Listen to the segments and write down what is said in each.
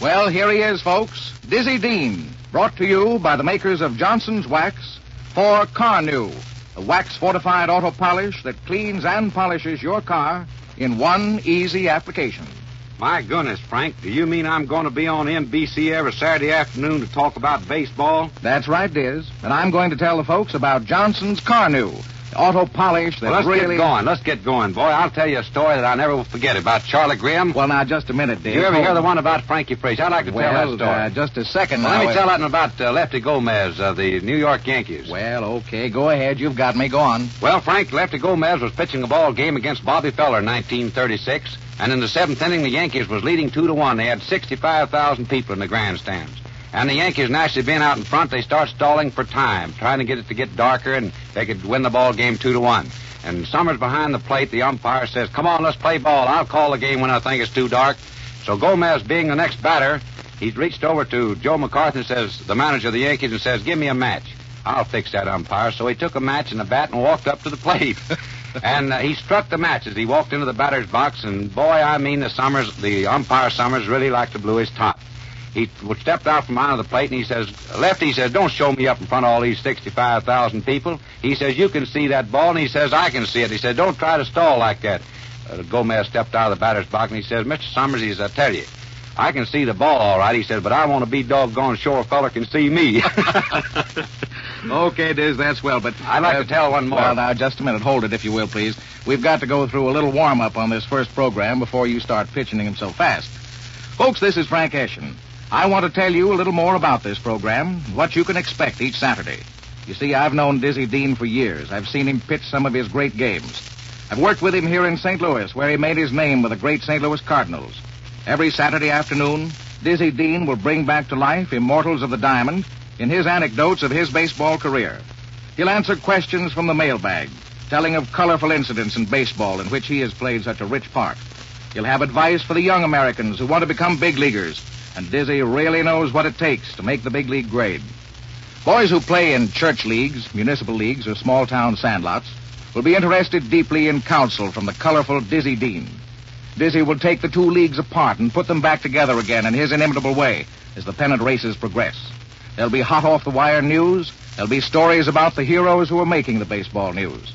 Well, here he is, folks. Dizzy Dean, brought to you by the makers of Johnson's Wax for Car New, a wax-fortified auto polish that cleans and polishes your car in one easy application. My goodness, Frank, do you mean I'm going to be on NBC every Saturday afternoon to talk about baseball? That's right, Diz. And I'm going to tell the folks about Johnson's Car New, the auto polish that really... Let's get going, boy. I'll tell you a story that I'll never will forget about Charlie Grimm. Well, now, just a minute, Diz. You ever hear the one about Frankie Frazier? I'd like to tell that story. Just a second well, now. Let me tell that one about Lefty Gomez of the New York Yankees. Well, okay, go ahead. You've got me. Go on. Well, Frank, Lefty Gomez was pitching a ball game against Bobby Feller in 1936, and in the seventh inning, the Yankees was leading 2-1. They had 65,000 people in the grandstands. And the Yankees, naturally being out in front, they start stalling for time, trying to get it to get darker, and they could win the ball game 2-1. And Summers behind the plate, the umpire says, "Come on, let's play ball. I'll call the game when I think it's too dark." So Gomez, being the next batter, he reached over to Joe McCarthy, the manager of the Yankees, and says, "Give me a match. I'll fix that, umpire." So he took a match and a bat and walked up to the plate. And he struck the match as he walked into the batter's box, and boy, I mean, the umpire Summers really liked to blew his top. He stepped out from behind the plate, and he says, "Lefty," he says, "don't show me up in front of all these 65,000 people." He says, "You can see that ball," and he says, "I can see it." He said, "Don't try to stall like that." Gomez stepped out of the batter's box, and he says, "Mr. Summers," he says, "I tell you, I can see the ball all right," he said, "but I want to be doggone sure a feller can see me." Okay, Diz, that's well, but... I'd like to tell one more. Well, now, just a minute. Hold it, if you will, please. We've got to go through a little warm-up on this first program before you start pitching him so fast. Folks, this is Frank Eschen. I want to tell you a little more about this program, what you can expect each Saturday. You see, I've known Dizzy Dean for years. I've seen him pitch some of his great games. I've worked with him here in St. Louis, where he made his name with the great St. Louis Cardinals. Every Saturday afternoon, Dizzy Dean will bring back to life Immortals of the Diamond in his anecdotes of his baseball career. He'll answer questions from the mailbag, telling of colorful incidents in baseball in which he has played such a rich part. He'll have advice for the young Americans who want to become big leaguers, and Dizzy really knows what it takes to make the big league grade. Boys who play in church leagues, municipal leagues, or small-town sandlots will be interested deeply in counsel from the colorful Dizzy Dean. Dizzy will take the two leagues apart and put them back together again in his inimitable way as the pennant races progress. There'll be hot-off-the-wire news. There'll be stories about the heroes who are making the baseball news.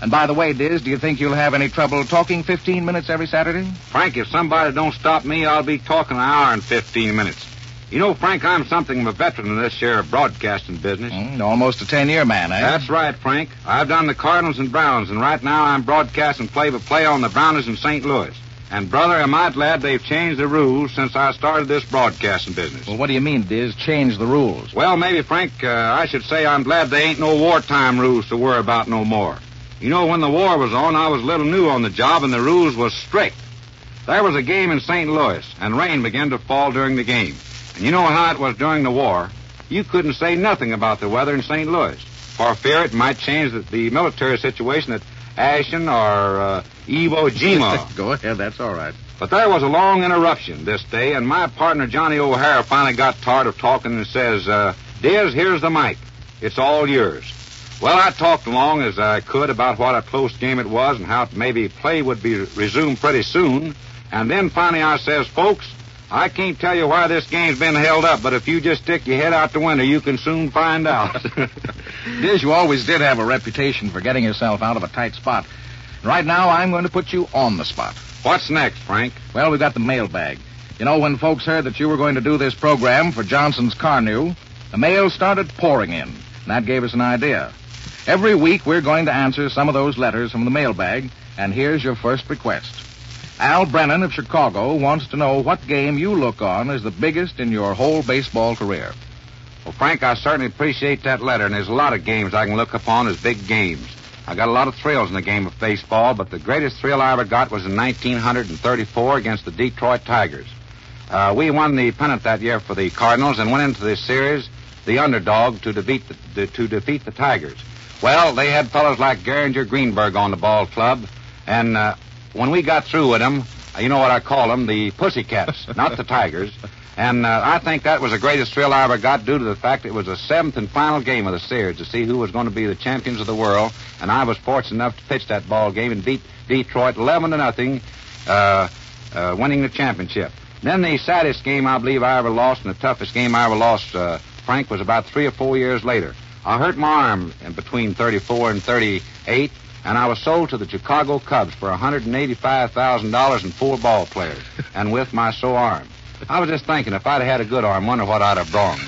And by the way, Diz, do you think you'll have any trouble talking 15 minutes every Saturday? Frank, if somebody don't stop me, I'll be talking an hour and 15 minutes. You know, Frank, I'm something of a veteran in this here broadcasting business. Almost a 10-year man, eh? That's right, Frank. I've done the Cardinals and Browns, and right now I'm broadcasting play-by-play on the Brownies in St. Louis. And, brother, am I glad they've changed the rules since I started this broadcasting business. Well, what do you mean, Diz, change the rules? Well, maybe, Frank, I should say I'm glad there ain't no wartime rules to worry about no more. You know, when the war was on, I was a little new on the job, and the rules was strict. There was a game in St. Louis, and rain began to fall during the game. And you know how it was during the war. You couldn't say nothing about the weather in St. Louis, for fear it might change the military situation at Ashen or Iwo Jima. Go ahead, that's all right. But there was a long interruption this day, and my partner Johnny O'Hara finally got tired of talking and says, "Diz, here's the mic. It's all yours." Well, I talked along as I could about what a close game it was and how maybe play would be resumed pretty soon. And then finally I says, "Folks, I can't tell you why this game's been held up, but if you just stick your head out the window, you can soon find out." Diz, you always did have a reputation for getting yourself out of a tight spot. Right now, I'm going to put you on the spot. What's next, Frank? Well, we've got the mailbag. You know, when folks heard that you were going to do this program for Johnson's Car New, the mail started pouring in, and that gave us an idea. Every week, we're going to answer some of those letters from the mailbag, and here's your first request. Al Brennan of Chicago wants to know what game you look on as the biggest in your whole baseball career. Well, Frank, I certainly appreciate that letter, and there's a lot of games I can look upon as big games. I got a lot of thrills in the game of baseball, but the greatest thrill I ever got was in 1934 against the Detroit Tigers. We won the pennant that year for the Cardinals and went into this series the underdog to defeat the Tigers. Well, they had fellows like Geringer Greenberg on the ball club, and when we got through with them, you know what I call them, the Pussycats, not the Tigers. And I think that was the greatest thrill I ever got due to the fact it was the seventh and final game of the series to see who was going to be the champions of the world. And I was fortunate enough to pitch that ball game and beat Detroit 11-0, winning the championship. Then the saddest game I believe I ever lost, and the toughest game I ever lost, Frank, was about 3 or 4 years later. I hurt my arm in between 34 and 38, and I was sold to the Chicago Cubs for $185,000 and 4 ball players, and with my sore arm. I was just thinking, if I'd had a good arm, wonder what I'd have brought.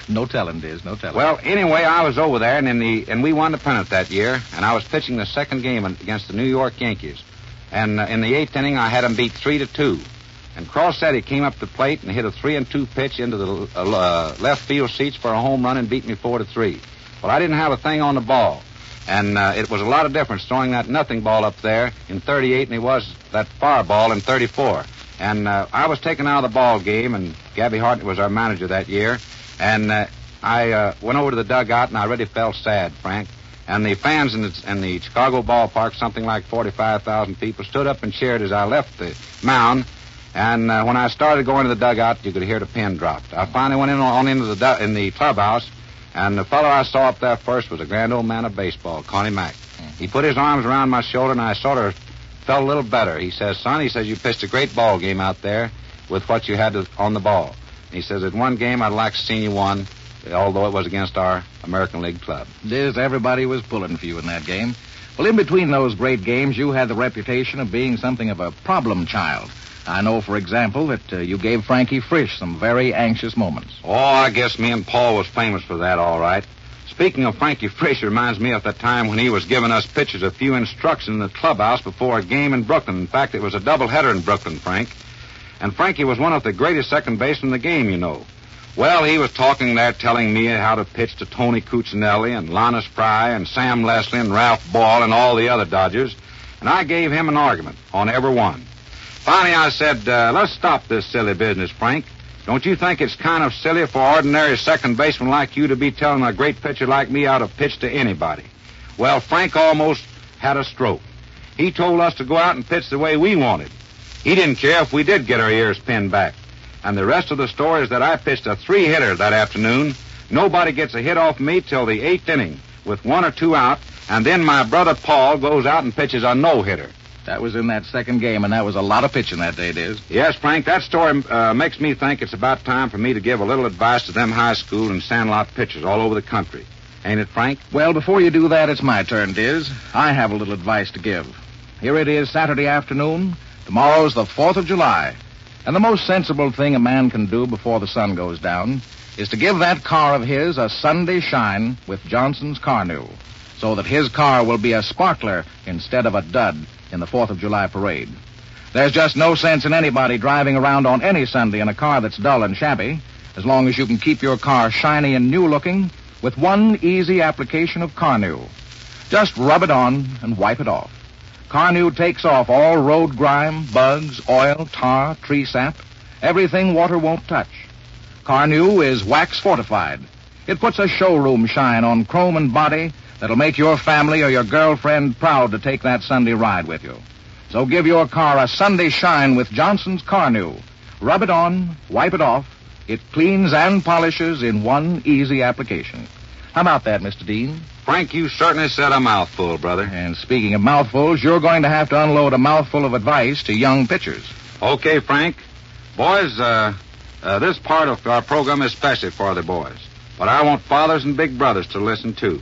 No telling, Diz, no telling. Well, anyway, I was over there, and we won the pennant that year, and I was pitching the second game against the New York Yankees. And in the 8th inning, I had them beat 3-2. And Crossetti came up the plate and hit a 3-2 pitch into the left field seats for a home run and beat me 4-3. Well, I didn't have a thing on the ball. And it was a lot of difference throwing that nothing ball up there in 38 and it was that far ball in 34. And I was taken out of the ball game, and Gabby Hartnett was our manager that year. And I went over to the dugout, and I really felt sad, Frank. And the fans in the Chicago ballpark, something like 45,000 people, stood up and cheered as I left the mound. And when I started going to the dugout, you could hear the pin dropped. I finally went into the clubhouse, and the fellow I saw up there first was a grand old man of baseball, Connie Mack. He put his arms around my shoulder, and I sort of felt a little better. He says, "Son," he says, "you pitched a great ball game out there with what you had on the ball." And he says, "At one game, I'd like to see you won, although it was against our American League club." Diz, everybody was pulling for you in that game. Well, in between those great games, you had the reputation of being something of a problem child. I know, for example, that you gave Frankie Frisch some very anxious moments. Oh, I guess me and Paul was famous for that, all right. Speaking of Frankie Frisch, reminds me of that time when he was giving us pitchers a few instructions in the clubhouse before a game in Brooklyn. In fact, it was a doubleheader in Brooklyn, Frank. And Frankie was one of the greatest second basemen in the game, you know. Well, he was talking there, telling me how to pitch to Tony Cuccinelli and Linus Fry and Sam Leslie and Ralph Ball and all the other Dodgers. And I gave him an argument on every one. Finally, I said, let's stop this silly business, Frank. Don't you think it's kind of silly for ordinary second baseman like you to be telling a great pitcher like me how to pitch to anybody? Well, Frank almost had a stroke. He told us to go out and pitch the way we wanted. He didn't care if we did get our ears pinned back. And the rest of the story is that I pitched a 3-hitter that afternoon. Nobody gets a hit off me till the 8th inning with 1 or 2 out, and then my brother Paul goes out and pitches a no-hitter. That was in that second game, and that was a lot of pitching that day, Diz. Yes, Frank, that story makes me think it's about time for me to give a little advice to them high school and sandlot pitchers all over the country. Ain't it, Frank? Well, before you do that, it's my turn, Diz. I have a little advice to give. Here it is, Saturday afternoon. Tomorrow's the 4th of July. And the most sensible thing a man can do before the sun goes down is to give that car of his a Sunday shine with Johnson's Car New, so that his car will be a sparkler instead of a dud in the 4th of July parade. There's just no sense in anybody driving around on any Sunday in a car that's dull and shabby, as long as you can keep your car shiny and new-looking with one easy application of Car New. Just rub it on and wipe it off. Car New takes off all road grime, bugs, oil, tar, tree sap, everything water won't touch. Car New is wax fortified. It puts a showroom shine on chrome and body that'll make your family or your girlfriend proud to take that Sunday ride with you. So give your car a Sunday shine with Johnson's Car New. Rub it on, wipe it off. It cleans and polishes in one easy application. How about that, Mr. Dean? Frank, you certainly said a mouthful, brother. And speaking of mouthfuls, you're going to have to unload a mouthful of advice to young pitchers. Okay, Frank. Boys, this part of our program is especially for the boys. But I want fathers and big brothers to listen, too.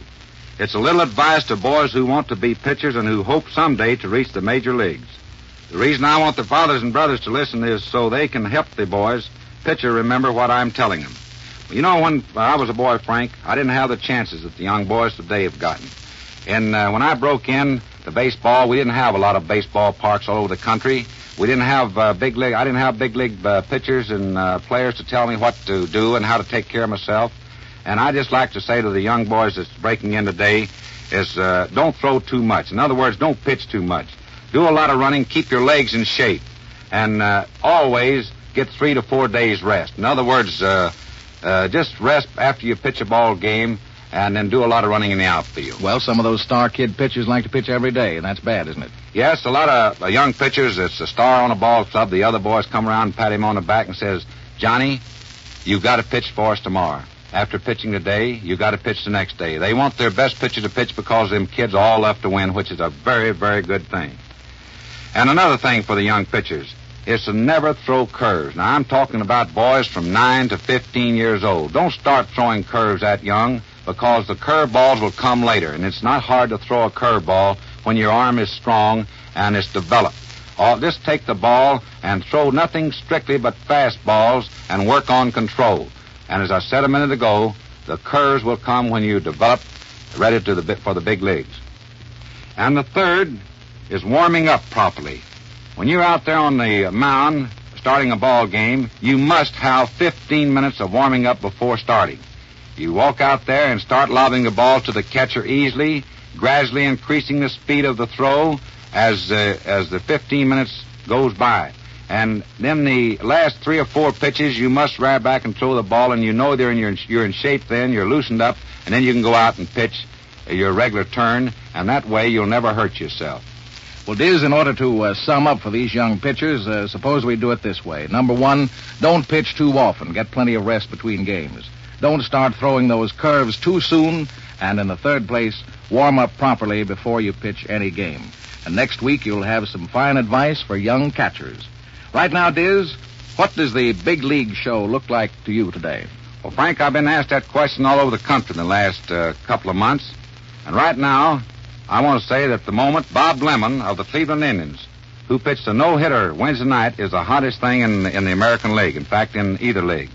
It's a little advice to boys who want to be pitchers and who hope someday to reach the major leagues. The reason I want the fathers and brothers to listen is so they can help the boys pitcher remember what I'm telling them. You know, when I was a boy, Frank, I didn't have the chances that the young boys today have gotten. And when I broke in to baseball, we didn't have a lot of baseball parks all over the country. We didn't have I didn't have big league pitchers and players to tell me what to do and how to take care of myself. And I just like to say to the young boys that's breaking in today is don't throw too much. In other words, don't pitch too much. Do a lot of running, keep your legs in shape, and always get 3 to 4 days rest. In other words, just rest after you pitch a ball game and then do a lot of running in the outfield. Well, some of those star kid pitchers like to pitch every day, and that's bad, isn't it? Yes, a lot of young pitchers, it's a star on a ball club. The other boys come around and pat him on the back and says, "Johnny, you've got to pitch for us tomorrow. After pitching today, you got to pitch the next day." They want their best pitcher to pitch because them kids all left to win, which is a very, very good thing. And another thing for the young pitchers is to never throw curves. Now, I'm talking about boys from 9 to 15 years old. Don't start throwing curves that young, because the curve balls will come later, and it's not hard to throw a curve ball when your arm is strong and it's developed. Just take the ball and throw nothing strictly but fast balls and work on control. And as I said a minute ago, the curves will come when you develop ready for the big leagues. And the third is warming up properly. When you're out there on the mound starting a ball game, you must have 15 minutes of warming up before starting. You walk out there and start lobbing the ball to the catcher easily, gradually increasing the speed of the throw as the 15 minutes goes by. And then the last 3 or 4 pitches, you must ride back and throw the ball, and you know you're in shape then, you're loosened up, and then you can go out and pitch your regular turn, and that way you'll never hurt yourself. Well, Diz, in order to sum up for these young pitchers, suppose we do it this way. Number 1, don't pitch too often. Get plenty of rest between games. Don't start throwing those curves too soon. And in the third place, warm up properly before you pitch any game. And next week, you'll have some fine advice for young catchers. Right now, Diz, what does the big league show look like to you today? Well, Frank, I've been asked that question all over the country in the last couple of months. And right now, I want to say that at the moment, Bob Lemon of the Cleveland Indians, who pitched a no-hitter Wednesday night, is the hottest thing in the American League. In fact, in either league.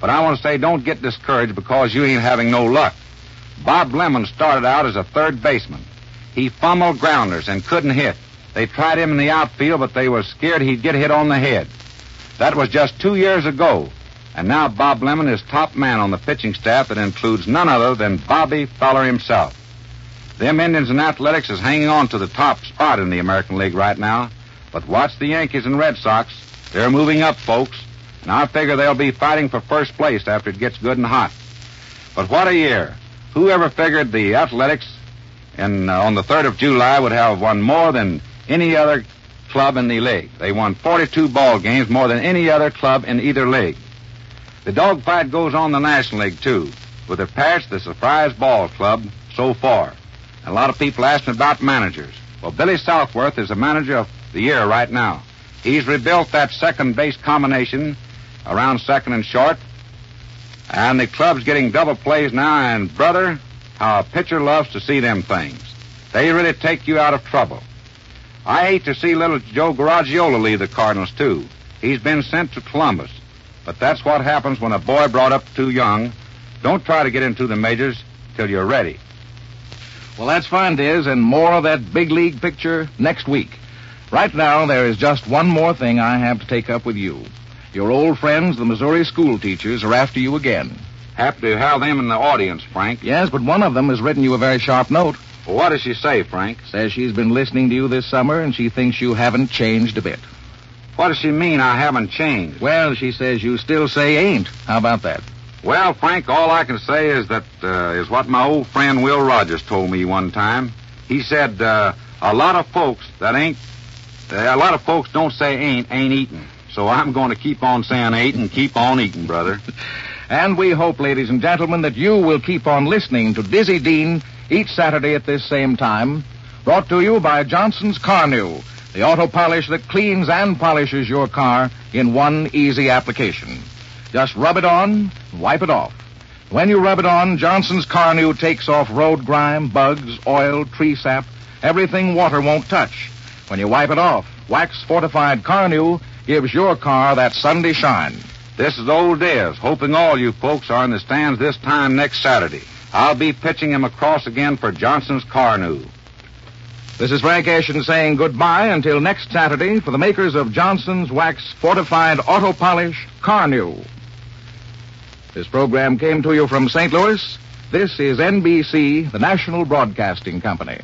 But I want to say, don't get discouraged because you ain't having no luck. Bob Lemon started out as a third baseman. He fumbled grounders and couldn't hit. They tried him in the outfield, but they were scared he'd get hit on the head. That was just 2 years ago. And now Bob Lemon is top man on the pitching staff that includes none other than Bobby Feller himself. Them Indians in athletics is hanging on to the top spot in the American League right now. But watch the Yankees and Red Sox. They're moving up, folks. And I figure they'll be fighting for first place after it gets good and hot. But what a year. Who ever figured the Athletics on the 3rd of July would have won more than any other club in the league? They won 42 ball games, more than any other club in either league. The dogfight goes on in the National League, too, with the Pirates, the surprise ball club so far. And a lot of people ask me about managers. Well, Billy Southworth is the manager of the year right now. He's rebuilt that second base combination around second and short. And the club's getting double plays now, and, brother, how a pitcher loves to see them things. They really take you out of trouble. I hate to see little Joe Garagiola leave the Cardinals, too. He's been sent to Columbus. But that's what happens when a boy brought up too young. Don't try to get into the majors till you're ready. Well, that's fine, Diz, and more of that big league picture next week. Right now, there is just one more thing I have to take up with you. Your old friends, the Missouri school teachers, are after you again. Happy to have them in the audience, Frank. Yes, but one of them has written you a very sharp note. Well, what does she say, Frank? Says she's been listening to you this summer, and she thinks you haven't changed a bit. What does she mean I haven't changed? Well, she says you still say ain't. How about that? Well, Frank, all I can say is that is what my old friend Will Rogers told me one time. He said a lot of folks don't say ain't eating. So I'm going to keep on saying ain't and keep on eating, brother. And we hope, ladies and gentlemen, that you will keep on listening to Dizzy Dean each Saturday at this same time. Brought to you by Johnson's Car New, the auto polish that cleans and polishes your car in one easy application. Just rub it on, wipe it off. When you rub it on, Johnson's Car New takes off road grime, bugs, oil, tree sap, everything water won't touch. When you wipe it off, wax-fortified Car New gives your car that Sunday shine. This is old Diz, hoping all you folks are in the stands this time next Saturday. I'll be pitching him across again for Johnson's Car New. This is Frank Ashen saying goodbye until next Saturday for the makers of Johnson's wax-fortified auto polish Car New. This program came to you from St. Louis. This is NBC, the National Broadcasting Company.